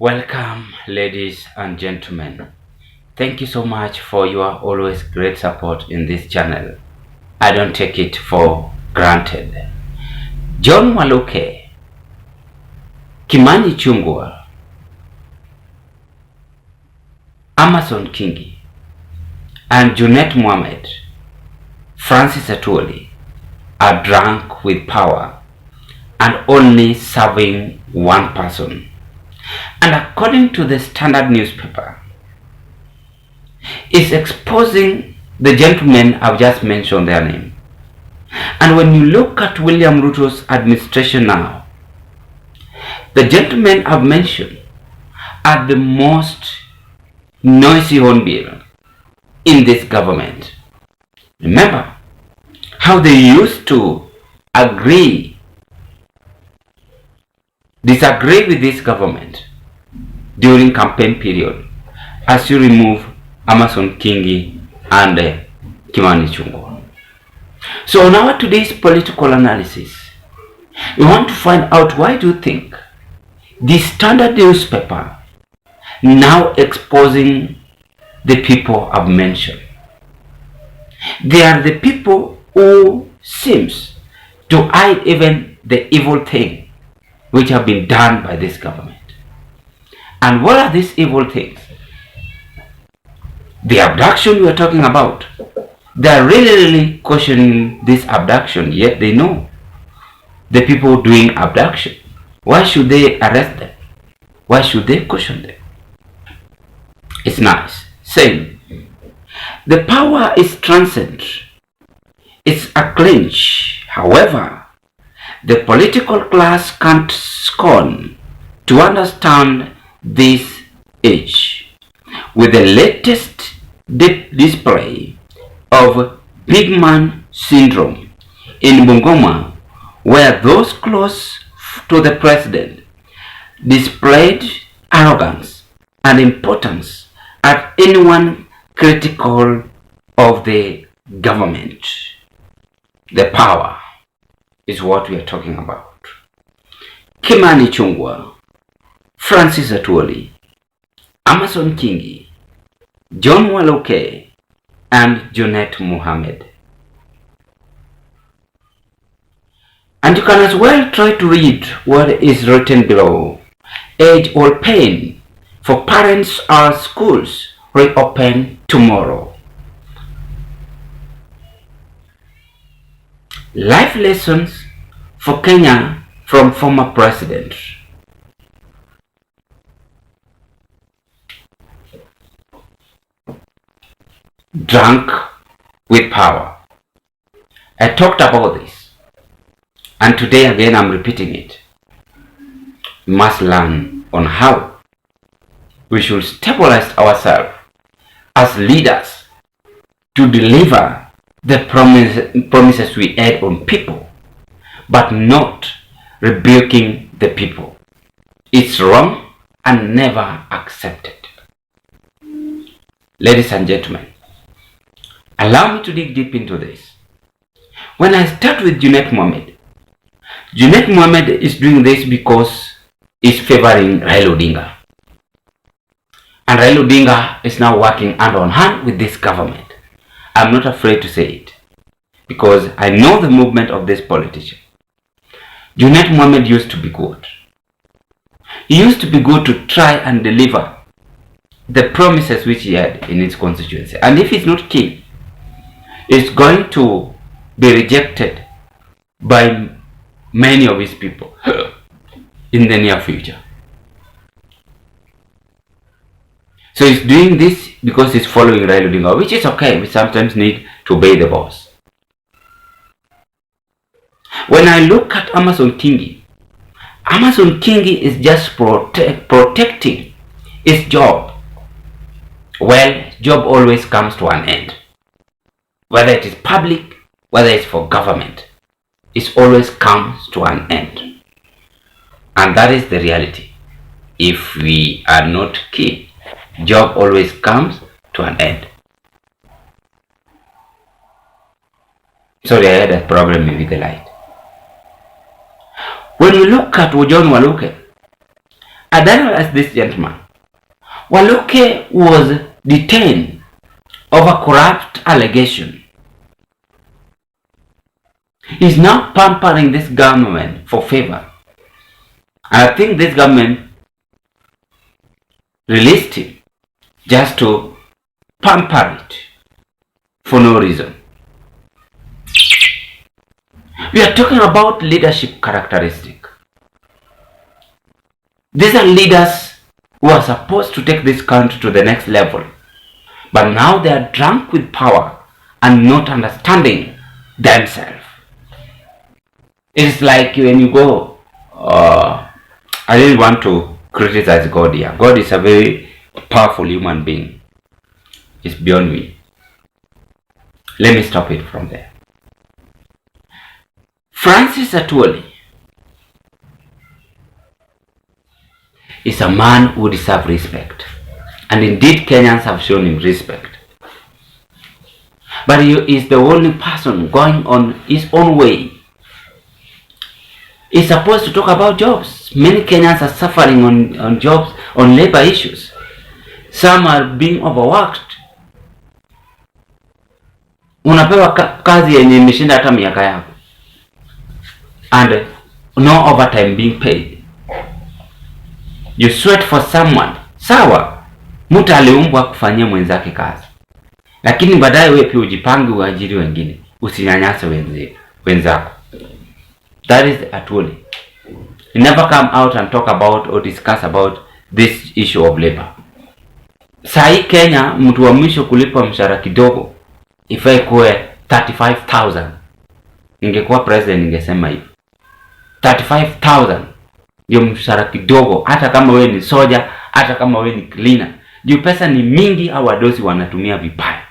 Welcome, ladies and gentlemen. Thank you so much for your always great support in this channel. I don't take it for granted. John Waluke, Kimani Chungwa, Amason Kingi, and Junet Mohammed, Francis Atwoli are drunk with power and only serving one person. And according to the Standard newspaper, is exposing the gentlemen I've just mentioned their name. And when you look at William Ruto's administration now, the gentlemen I've mentioned are the most noisy hornbill in this government. Remember how they used to disagree with this government during campaign period as you remove Amason Kingi and Kimani Chungwa. So on our today's political analysis, we want to find out why do you think the Standard newspaper now exposing the people I've mentioned. They are the people who seems to hide even the evil thing which have been done by this government. And what are these evil things? The abduction we are talking about. They are really questioning this abduction, yet they know the people doing abduction. Why should they arrest them? Why should they question them? It's nice. Same. The power is transcendent. It's a clinch. However, the political class can't scorn to understand this age with the latest display of big man syndrome in Bungoma, where those close to the president displayed arrogance and importance at anyone critical of the government. The power is what we are talking about. Kimani Chungwa, Francis Atwoli, Amason Kingi, John Waluke, and Junet Mohammed. And you can as well try to read what is written below. Age or pain for parents or schools reopen tomorrow. Life lessons for Kenya from former president. Drunk with power. I talked about this, and today again I'm repeating it. We must learn on how we should stabilize ourselves as leaders to deliver the promises we had on people, but not rebuking the people. It's wrong and never accepted. Ladies and gentlemen, allow me to dig deep into this. When I start with Junet Mohammed is doing this because he's favoring Raila Odinga. And Raila Odinga is now working hand on hand with this government. I'm not afraid to say it, because I know the movement of this politician. Junet Mohammed used to be good. He used to be good to try and deliver the promises which he had in his constituency. And if he's not keen, it's going to be rejected by many of his people in the near future. So he's doing this because he's following Raila Odinga, which is okay. We sometimes need to obey the boss. When I look at Amason Kingi is just protecting his job. Well, job always comes to an end. Whether it is public, whether it's for government, it always comes to an end. And that is the reality. If we are not keen, job always comes to an end. Sorry, I had a problem with the light. When we look at John Waluke, as this gentleman, Waluke was detained over corrupt allegation. He's now pampering this government for favor. And I think this government released him just to pamper it for no reason. We are talking about leadership characteristic. These are leaders who are supposed to take this country to the next level. But now they are drunk with power and not understanding themselves. It's like when you go, I didn't want to criticize God here. God is a very powerful human being. It's beyond me. Let me stop it from there. Francis Atwoli is a man who deserves respect. And indeed Kenyans have shown him respect. But he is the only person going on his own way. He's supposed to talk about jobs. Many Kenyans are suffering on jobs, on labor issues. Some are being overworked. Unapewa kazi yenye imeshinda hata miaka yako. And no overtime being paid. You sweat for someone. Sawa, mtu aliumbwa kufanyia mwenzake kazi. Lakini baadaye wewe pia ujipange uajiri wengine. Usinyanyase wenzako. That is Atwoli. He never come out and talk about or discuss about this issue of labor. Sahi Kenya mtu wa mwisho kulipa mshahara kidogo ifai kuwe 35,000. Ningekuwa president ningesema hivi. 35,000 ndio mshahara kidogo, hata kama wewe ni soja, hata kama wewe ni cleaner. Juu pesa ni mingi au wadosi wanatumia vibaya.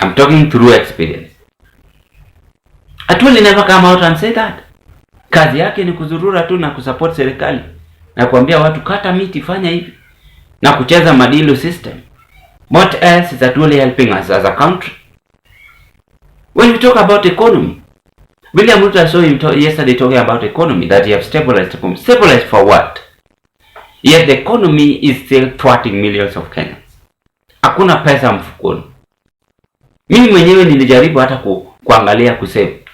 I'm talking through experience. Atwoli never come out and say that. Kazi yake ni kuzurura tu na kusupport serikali na kuambia watu kata miti, fanya hivi na kucheza madilu system. What else is Atwoli helping us as a country? When we talk about economy, William Ruto, I saw him yesterday talking about economy, that he have stabilized. Stabilized for what? Yet the economy is still thwarting millions of Kenyans. Hakuna pesa mfukoni. Mimi mwenyewe nilijaribu hata kuangalia kusave.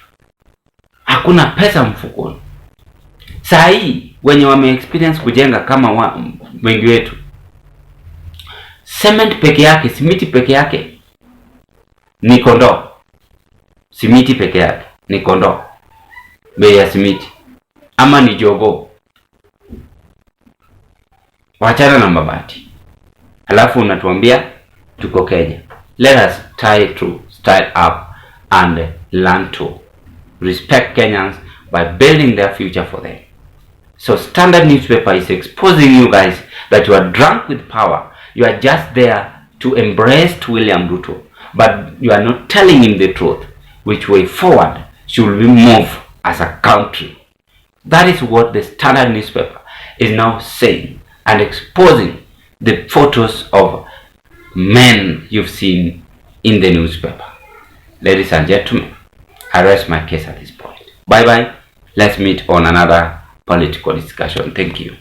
Hakuna pesa mfukoni. Saa hii wenye wame experience kujenga kama wengi wetu, cement peke yake, simiti peke yake ni kondoo. Simiti peke yake ni kondoo. Bei ya simiti ama ni jogo. Wachana na mabati. Alafu unatuambia tuko Kenya. Let us style up and learn to respect Kenyans by building their future for them. So Standard newspaper is exposing you guys that you are drunk with power. You are just there to embrace William Ruto, but you are not telling him the truth. Which way forward should we move as a country? That is what the Standard newspaper is now saying and exposing the photos of men you've seen in the newspaper. Ladies and gentlemen, I rest my case at this point. Bye bye. Let's meet on another political discussion. Thank you.